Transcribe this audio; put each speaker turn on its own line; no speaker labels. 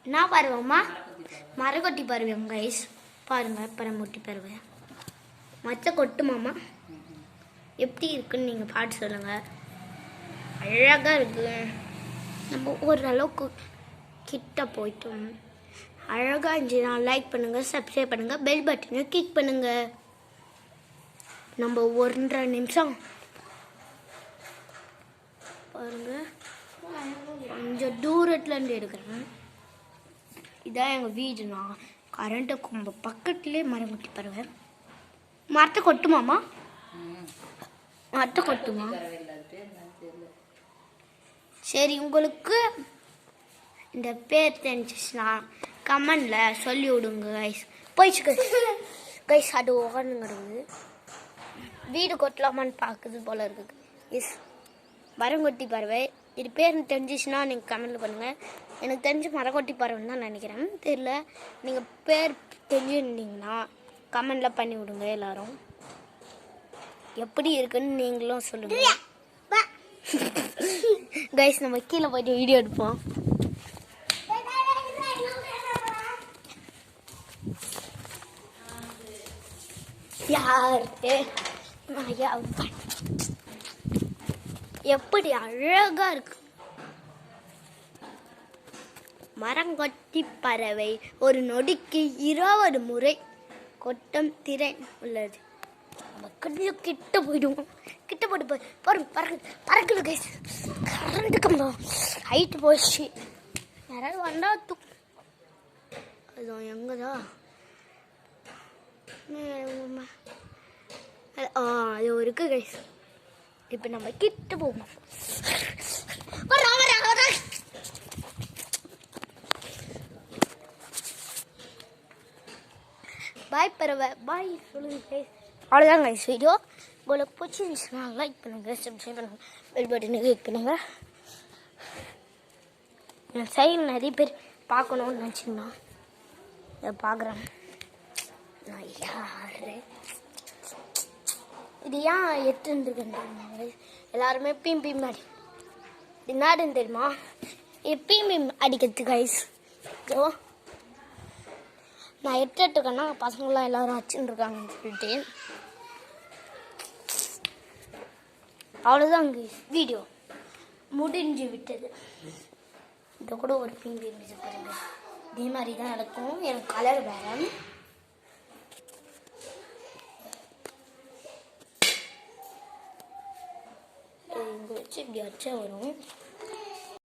என்ன பருவம்மா? மரக்கொட்டி பருவம் கைஸ். பாருங்க பரமொட்டி பருவம். மற்ற கொட்டுமாமா எப்படி இருக்குன்னு நீங்கள் பாட்டு சொல்லுங்கள். அழகாக இருக்கு. நம்ம ஓரளவுக்கு கிட்ட போயிட்டோம். அழகாக இருந்துச்சுன்னா லைக் பண்ணுங்கள், சப்ஸ்கிரைப் பண்ணுங்கள், பெல் பட்டனை கிளிக் பண்ணுங்கள். நம்ம 1.5 நிமிஷம் பாருங்க, கொஞ்சம் தூரத்துலேருந்து எடுக்கிறேன். இதான் எங்கள் வீடு. நான் கரண்ட்டை கொம்ப பக்கத்துலேயே மரம் கொட்டி பருவேன். மரத்தை கொட்டுமாமா? மரத்தை கொட்டுமா? சரி, உங்களுக்கு இந்த பேர் தெரிஞ்சிச்சுன்னா கமெண்டில் சொல்லி விடுங்க கைஸ். போயிடுச்சு கைஸ். அது உட்காந்து கிடக்குது. வீடு கொட்டலாமான்னு பார்க்குது போல இருக்குது. எஸ், மரங்கொட்டி பறவை. இது பேர் தெரிஞ்சிச்சுன்னா நீங்கள் கமெண்டில் பண்ணுங்கள். எனக்கு தெரிஞ்சு மரங்கொட்டி பறவைன்னு தான் நினைக்கிறேன், தெரியல. நீங்கள் பேர் தெரிஞ்சுருந்தீங்கன்னா கமெண்டில் பண்ணி விடுங்க எல்லோரும். எப்படி இருக்குன்னு நீங்களும் சொல்லுங்கள் கைஸ். நம்ம கீழே போய்ட்டு வீடியோ எடுப்போம். யார் எப்படி அழகா இருக்கு. மரங்கொட்டி பறவை ஒரு நொடிக்கு 20 முறை கொட்டும் திறன் உள்ளது. நம்ம கொஞ்சம் கிட்ட போயிடுவோம். கிட்ட போட்டு பறக்குது கைஸ். கரண்ட் கம்பம் ஹைட்டு போயிடுச்சு. யாராவது வந்தா அதுதான் எங்கதான் அது இருக்கு கைஸ். இப்போ நம்ம கிட்ட போவோம். பாய் பறவை, பாய் சொல்லுங்க கைஸ். அவ்வளோதான் கைஸ் வீடியோ. உங்களுக்கு பிடிச்சிருந்துச்சுன்னா லைக் பண்ணுங்கள், சப்ஸ்கிரைப் பண்ணுங்கள், பெல் பட்டனை கிளிக் பண்ணுங்கள். என் சைடில் நிறைய பேர் பார்க்கணுன்னு நினச்சிங்கன்னா இதை பார்க்குறேன். நான் யாரு இது ஏன் எடுத்துருந்துருக்கேன் எல்லாருமே பீம் அடி. இது நாடுன்னு தெரியுமா? இது பீம் அடிக்கிறது கைஸ். ஓ, நான் எடுத்துருக்கேன்னா பசங்களாம் எல்லாரும் வச்சுன்னு இருக்காங்கன்னு சொல்லிட்டு. அவ்வளோதான் வீடியோ முடிஞ்சு விட்டது. இதை கூட ஒரு பீம் இருந்துச்சு பாருங்க. இதே மாதிரி தான் நடக்கும். எனக்கு கலர் வேறு. இங்கே வச்சு இப்படி வச்சா வரும்.